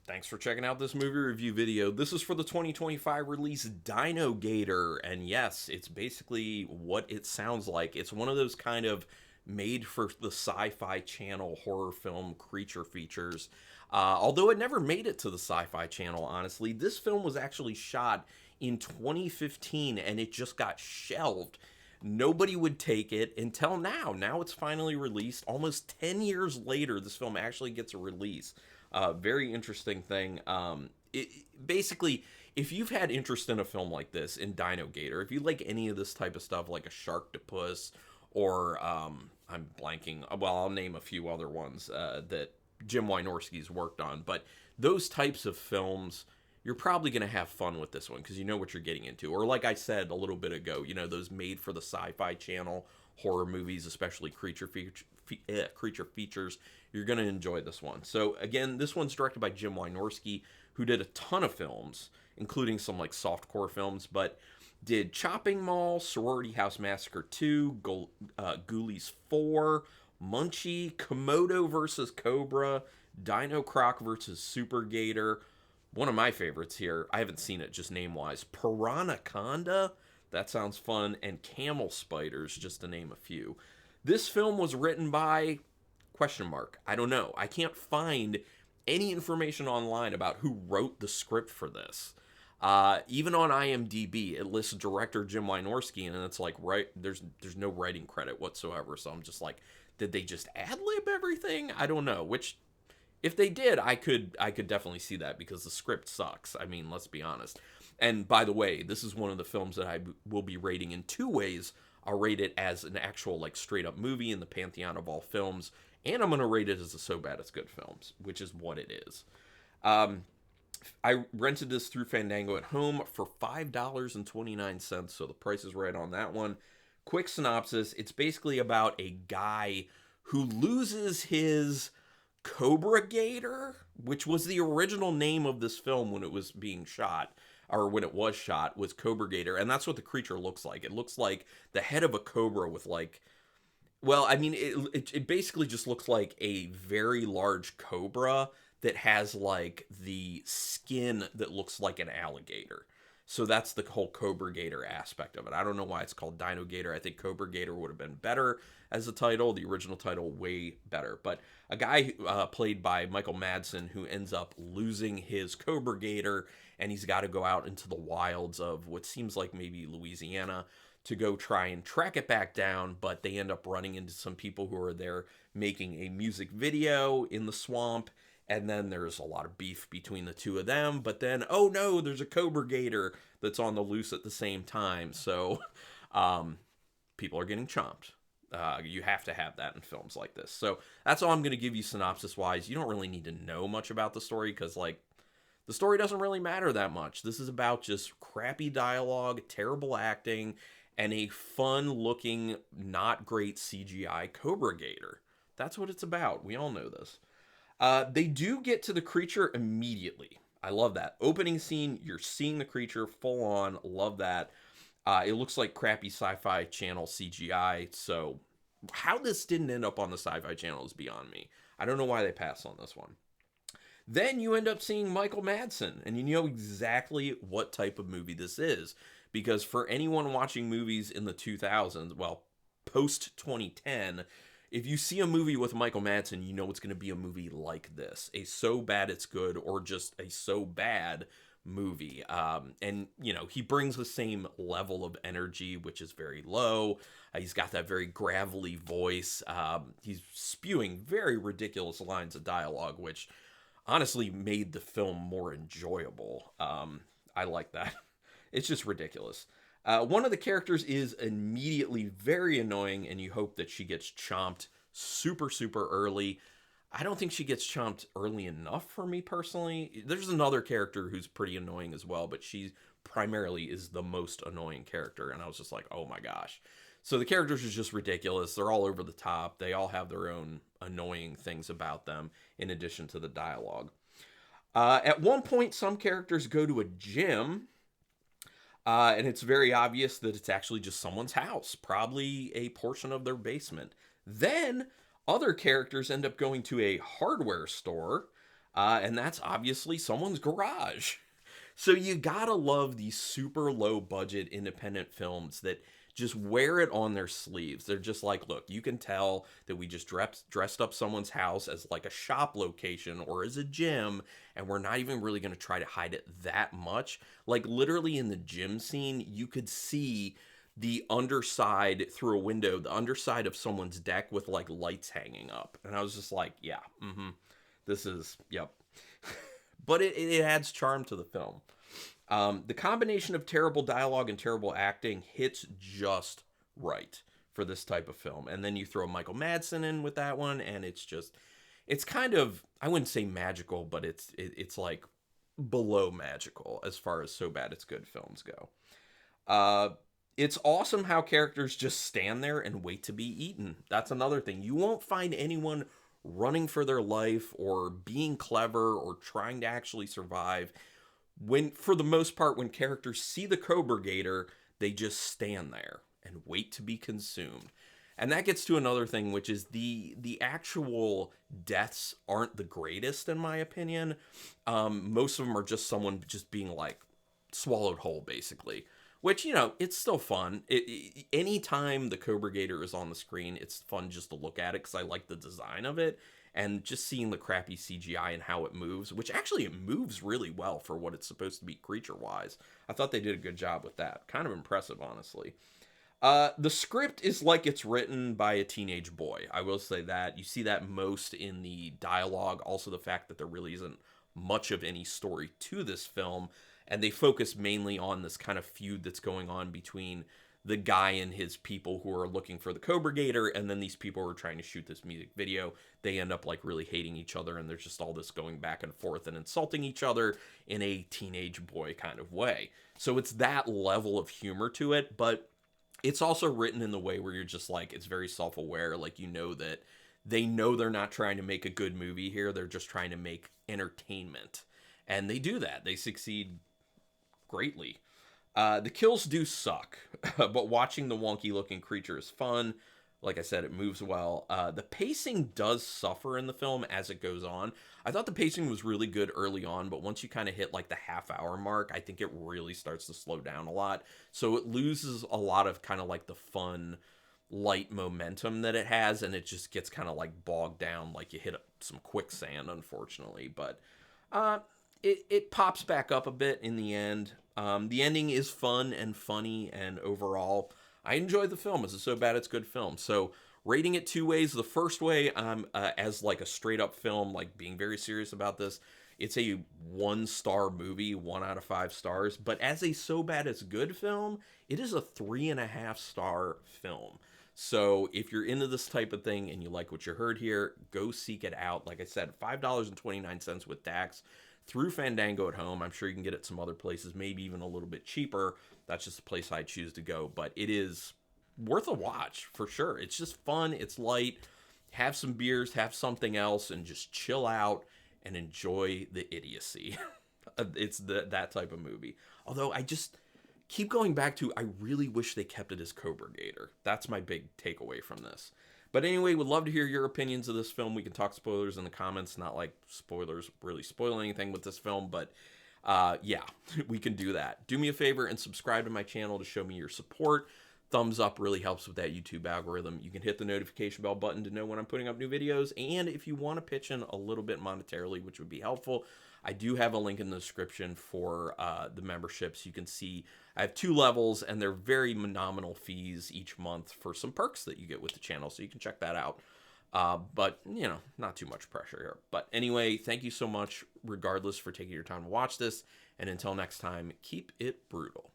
Thanks for checking out this movie review video. This is for the 2025 release DinoGator, and yes, it's basically what it sounds like. It's one of those kind of made for the Sci-Fi Channel horror film creature features. Although it never made it to the Sci-Fi Channel, honestly, this film was actually shot in 2015 and it just got shelved. Nobody would take it until now. Now it's finally released. Almost 10 years later, this film actually gets a release. Very interesting thing. Basically, if you've had interest in a film like this, in DinoGator, if you like any of this type of stuff, like a Sharktopus, or I'm blanking. Well, I'll name a few other ones that Jim Wynorski's worked on, but those types of films, you're probably going to have fun with this one because you know what you're getting into. Or like I said a little bit ago, you know, those made for the Sci-Fi Channel horror movies, especially creature features, you're going to enjoy this one. So again, this one's directed by Jim Wynorski, who did a ton of films, including some like softcore films, but did Chopping Mall, Sorority House Massacre 2, Ghoulies 4, Munchie, Komodo versus Cobra, Dino Croc versus Super Gator. One of my favorites here, I haven't seen it just name-wise, Piranhaconda, that sounds fun, and Camel Spiders, just to name a few. This film was written by, question mark, I don't know. I can't find any information online about who wrote the script for this. Even on IMDb, it lists director Jim Wynorski, and it's like, right, there's no writing credit whatsoever. So I'm just like, did they just ad-lib everything? I don't know. Which, if they did, I could definitely see that because the script sucks. I mean, let's be honest. And by the way, this is one of the films that I will be rating in two ways. I'll rate it as an actual, like, straight-up movie in the pantheon of all films, and I'm going to rate it as a So Bad It's Good films, which is what it is. I rented this through Fandango at home for $5.29, so the price is right on that one. Quick synopsis, it's basically about a guy who loses his Cobra Gator, which was the original name of this film when it was being shot, or when it was shot, was Cobra Gator, and that's what the creature looks like. It looks like the head of a cobra with, like, well, I mean, it basically just looks like a very large cobra that has, like, the skin that looks like an alligator. So that's the whole Cobra Gator aspect of it. I don't know why it's called DinoGator. I think Cobra Gator would have been better as a title. The original title, way better. But a guy played by Michael Madsen who ends up losing his Cobra Gator, and he's got to go out into the wilds of what seems like maybe Louisiana to go try and track it back down, but they end up running into some people who are there making a music video in the swamp, and then there's a lot of beef between the two of them, but then, oh no, there's a Cobra Gator that's on the loose at the same time, so people are getting chomped. You have to have that in films like this. So that's all I'm going to give you synopsis-wise. You don't really need to know much about the story, because, like, the story doesn't really matter that much. This is about just crappy dialogue, terrible acting, and a fun-looking, not great CGI Cobra Gator. That's what it's about. We all know this. They do get to the creature immediately. I love that. Opening scene, you're seeing the creature full on. Love that. It looks like crappy Sci-Fi Channel CGI, so how this didn't end up on the Sci-Fi Channel is beyond me. I don't know why they passed on this one. Then you end up seeing Michael Madsen, and you know exactly what type of movie this is. Because for anyone watching movies in the 2000s, well, post-2010, if you see a movie with Michael Madsen, you know it's going to be a movie like this. A So Bad It's Good, or just a So Bad movie. And, you know, he brings the same level of energy, which is very low. He's got that very gravelly voice. He's spewing very ridiculous lines of dialogue, which honestly made the film more enjoyable. I like that. It's just ridiculous. One of the characters is immediately very annoying, and you hope that she gets chomped super, super early. I don't think she gets chomped early enough for me personally. There's another character who's pretty annoying as well, but she primarily is the most annoying character, and I was just like, oh my gosh. So the characters are just ridiculous. They're all over the top. They all have their own annoying things about them, in addition to the dialogue. At one point, some characters go to a gym, and it's very obvious that it's actually just someone's house, probably a portion of their basement. Then other characters end up going to a hardware store, And that's obviously someone's garage. So you gotta love these super low budget independent films that just wear it on their sleeves. They're just like, look, you can tell that we just dressed up someone's house as like a shop location or as a gym, and we're not even really gonna try to hide it that much. Like literally in the gym scene, you could see the underside through a window, the underside of someone's deck with like lights hanging up. And I was just like, yeah, this is, yep. But it adds charm to the film. The combination of terrible dialogue and terrible acting hits just right for this type of film. And then you throw Michael Madsen in with that one, and it's kind of, I wouldn't say magical, but it's like below magical as far as so bad it's good films go. It's awesome how characters just stand there and wait to be eaten. That's another thing. You won't find anyone running for their life or being clever or trying to actually survive. When, for the most part, when characters see the DinoGator, they just stand there and wait to be consumed. And that gets to another thing, which is the actual deaths aren't the greatest, in my opinion. Most of them are just someone just being, like, swallowed whole, basically. Which, you know, it's still fun. Anytime the DinoGator is on the screen, it's fun just to look at it because I like the design of it. And just seeing the crappy CGI and how it moves, which actually it moves really well for what it's supposed to be creature-wise. I thought they did a good job with that. Kind of impressive, honestly. The script is like it's written by a teenage boy. I will say that. You see that most in the dialogue. Also the fact that there really isn't much of any story to this film. And they focus mainly on this kind of feud that's going on between the guy and his people who are looking for the DinoGator, and then these people who are trying to shoot this music video. They end up like really hating each other, and there's just all this going back and forth and insulting each other in a teenage boy kind of way. So it's that level of humor to it, but it's also written in the way where you're just like, it's very self-aware. Like, you know that they know they're not trying to make a good movie here. They're just trying to make entertainment. And they do that. They succeed greatly. The kills do suck, but watching the wonky looking creature is fun. Like I said, it moves well. The pacing does suffer in the film as it goes on. I thought the pacing was really good early on, but once you kind of hit like the half-hour mark, I think it really starts to slow down a lot. So it loses a lot of kind of like the fun, light momentum that it has, and it just gets kind of like bogged down, like you hit some quicksand, unfortunately. But it pops back up a bit in the end. The ending is fun and funny, and overall, I enjoy the film. It's so bad it's good film. So rating it two ways. The first way, as like a straight up film, like being very serious about this, it's a 1-star movie, 1 out of 5 stars. But as a so bad it's good film, it is a 3.5-star film. So if you're into this type of thing and you like what you heard here, go seek it out. Like I said, $5.29 with tax through Fandango at home. I'm sure you can get it some other places, maybe even a little bit cheaper. That's just the place I choose to go. But it is worth a watch for sure. It's just fun. It's light. Have some beers, have something else, and just chill out and enjoy the idiocy. It's that type of movie. Although I just keep going back to, I really wish they kept it as DinoGator. That's my big takeaway from this. But anyway, would love to hear your opinions of this film. We can talk spoilers in the comments. Not like spoilers really spoil anything with this film, but yeah, we can do that. Do me a favor and subscribe to my channel to show me your support. Thumbs up really helps with that YouTube algorithm. You can hit the notification bell button to know when I'm putting up new videos. And if you want to pitch in a little bit monetarily, which would be helpful, I do have a link in the description for the memberships. You can see I have 2 levels, and they're very nominal fees each month for some perks that you get with the channel, so you can check that out. But, you know, not too much pressure here. But anyway, thank you so much, regardless, for taking your time to watch this. And until next time, keep it brutal.